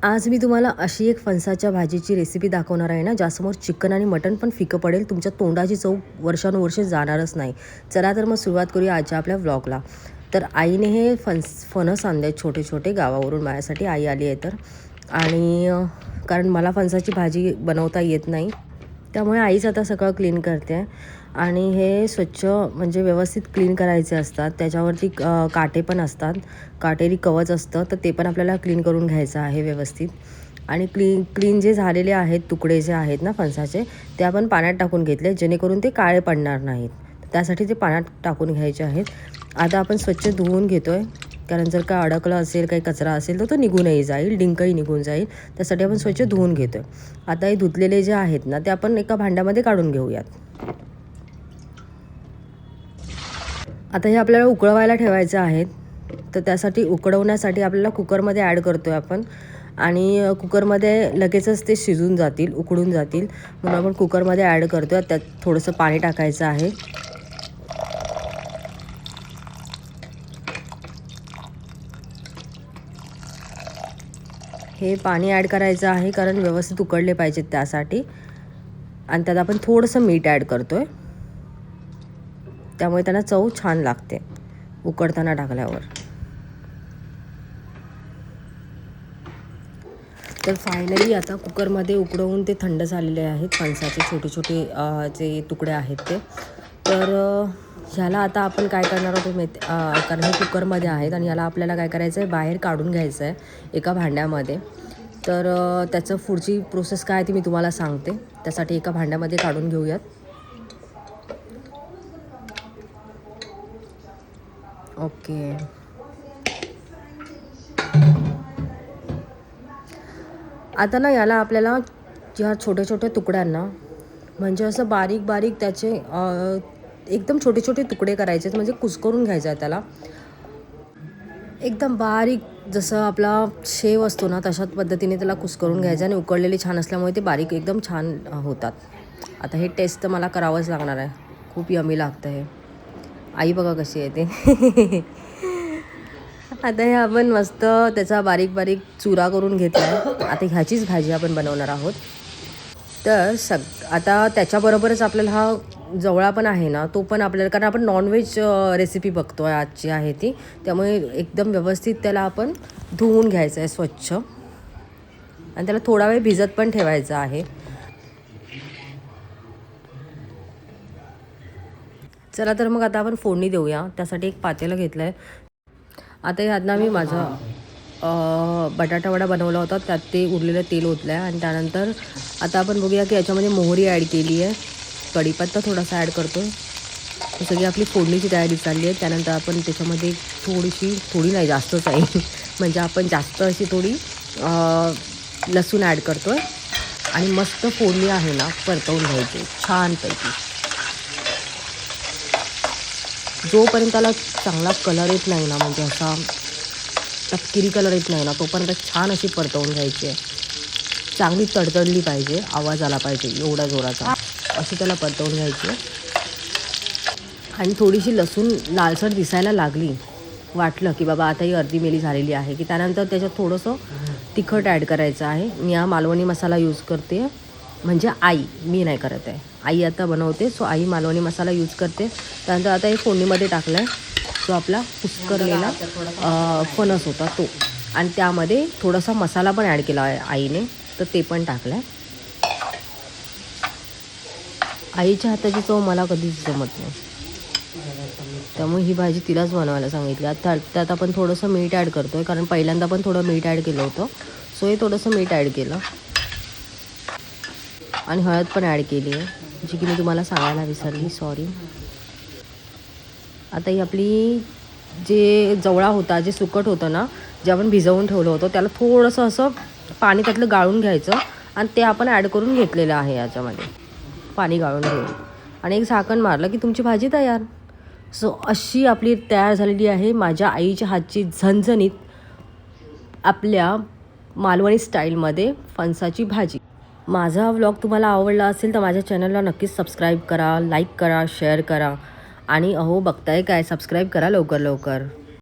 आज मी तुम्हाला अशी एक फणसाच्या भाजीची रेसिपी दाखवणार आहे ना, ज्यासमोर चिकन आणि मटण पण फिकं पडेल. तुमच्या तोंडाची चव वर्षानुवर्षे जाणारच नाही. चला तर मग सुरुवात करूया आजच्या आपल्या व्लॉगला. तर आईने हे फणस आणले छोटे छोटे गावावरून माझ्यासाठी. आई आली आहे तर. आणि कारण मला फणसाची भाजी बनवता येत नाही, त्यामुळे आईच आता सगळं क्लीन करते आहे. आणि हे स्वच्छ म्हणजे व्यवस्थित क्लीन करायचे असतात. त्याच्यावरती काटे पण असतात, काटेरी कवच असतं, तर ते पण आपल्याला क्लीन करून घ्यायचं आहे व्यवस्थित. आणि क्लीन जे झालेले आहेत तुकडे जे आहेत ना फणसाचे, ते आपण पाण्यात टाकून घेतले जेणेकरून ते काळे पडणार नाहीत. त्यासाठी ते पाण्यात टाकून घ्यायचे आहेत. आता आपण स्वच्छ धुवून घेतो आहे, कारण जर का अडकलं असेल, काही कचरा असेल तर तो निघूनही जाईल, डिंकही निघून जाईल. त्यासाठी आपण स्वच्छ धुवून घेतो आहे. आता हे धुतलेले जे आहेत ना, ते आपण एका भांड्यामध्ये काढून घेऊयात. आता हे आपल्याला उकळवायला ठेवायचं आहेत. तर त्यासाठी उकळवण्यासाठी आपल्याला कुकरमध्ये ॲड करतो आहे आपण. आणि कुकरमध्ये लगेचच ते शिजून जातील, उकडून जातील, म्हणून आपण कुकरमध्ये ॲड करतो आहे. त्यात थोडंसं पाणी टाकायचं आहे. हे पाणी ॲड करायचं आहे कारण व्यवस्थित उकळले पाहिजेत त्यासाठी. आणि त्यात आपण थोडंसं मीठ ॲड करतो आहे, त्यामुळे त्यांना चव छान लागते उकडताना टाकल्यावर. तर फायनली आता कुकरमध्ये उकडवून ते थंड झालेले आहेत फणसाचे छोटे छोटे जे तुकडे आहेत ते. तर ह्याला आता आपण काय करणार आहोत कारण हे कुकरमध्ये आहेत आणि याला आपल्याला काय करायचं आहे, बाहेर काढून घ्यायचं आहे एका भांड्यामध्ये. तर त्याचं पुढची प्रोसेस काय ती मी तुम्हाला सांगते. त्यासाठी एका भांड्यामध्ये काढून घेऊयात. ओके. आता ना याला आपल्याला ह्या छोट्या छोट्या तुकड्यांना म्हणजे असं बारीक बारीक त्याचे एकदम छोटे छोटे तुकडे करायचे, म्हणजे कुस्करून घ्यायचं आहे त्याला एकदम बारीक. जसं आपला शेव असतो ना, तशाच पद्धतीने त्याला कुस्करून घ्यायचं. आणि उकळलेले छान असल्यामुळे ते बारीक एकदम छान होतात. आता हे टेस्ट तर मला करावंच लागणार आहे, खूप यमी लागतं हे. आई बघा कशी आहे ते. आता हे आपण मस्त त्याचा बारीक बारीक चुरा करून घेतला आहे. आता ह्याचीच भाजी आपण बनवणार आहोत. तर आता त्याच्याबरोबरच आपल्याला हा जवळा पण आहे ना, तो पण आपल्याला, कारण आपण नॉनव्हेज रेसिपी बघतो आहे आजची आहे ती, त्यामुळे एकदम व्यवस्थित त्याला आपण धुवून घ्यायचं आहे स्वच्छ. आणि त्याला थोडा वेळ भिजत पण ठेवायचं आहे. चला तर मग आता आपण फोडणी देऊया. त्यासाठी एक पातेलं घेतलं आहे. आता ह्यातनं मी माझा बटाटा वडा बनवला होता, त्यात ते उरलेलं तेल ओतलं आहे. आणि त्यानंतर आता आपण बघूया की याच्यामध्ये मोहरी ॲड केली आहे, कढीपत्ता थोडासा ॲड करतो. सगळी आपली फोडणीची तयारी चालली आहे. त्यानंतर आपण त्याच्यामध्ये थोडी नाही जास्तच आहे म्हणजे आपण जास्त अशी थोडी लसूण ॲड करतो आहे. आणि मस्त फोडणी आहे ना परतवून घ्यायची छानपैकी. जोपर्यंत त्याला चांगला कलर येत नाही ना, म्हणजे असा तपकिरी कलर येत नाही ना, तोपर्यंत छान अशी परतवून घ्यायची आहे. चांगली तडतडली पाहिजे, आवाज आला पाहिजे एवढा जोराचा, अशी त्याला परतवून घ्यायची. आणि थोडीशी लसूण लालसर दिसायला लागली, वाटलं की बाबा आता ही अर्धी मेली झालेली आहे, की त्यानंतर त्याच्यात थोडंसं तिखट ॲड करायचं आहे. मी हा मालवणी मसाला यूज करते, म्हणजे आई, मी नाही करत आहे, आई आता बनवते, सो आई मालवणी मसाला यूज करते. त्यानंतर आता हे फोडणीमध्ये टाकलं आहे जो आपला कुस्करलेला फणस होता तो. आणि त्यामध्ये थोडासा मसाला पण ॲड केला आहे आईने, तर ते पण टाकलं आहे. आईच्या हाताची चव मला कधीच जमत नाही, त्यामुळे ही भाजी तिलाच बनवायला सांगितली. आता त्यात आपण थोडंसं मीठ ॲड करतो आहे, कारण पहिल्यांदा पण थोडं मीठ ॲड केलं होतं, सो हे थोडंसं मीठ ॲड केलं. आणि हळद पण ॲड केली आहे, जी की मी तुम्हाला सांगायला विसरली, सॉरी. आता ही आपली जे जवळा होता, जे सुकट होतं ना, जे आपण भिजवून ठेवलं होतं, त्याला थोडंसं असं पाणी त्यातलं गाळून घ्यायचं. आणि ते आपण ॲड करून घेतलेलं आहे याच्यामध्ये, पाणी गाळून घेऊन. आणि एक झाकण मारलं की तुमची भाजी तयार. सो अशी आपली तयार झालेली आहे माझ्या आईच्या हातची झणझणीत आपल्या मालवणी स्टाईलमध्ये फणसाची भाजी. माझा व्लॉग तुम्हाला आवडला असेल तर माझ्या चॅनलला नक्कीच सबस्क्राईब करा, लाईक करा, शेअर करा. आणि अहो बघताय काय, सबस्क्राईब करा लवकर लवकर.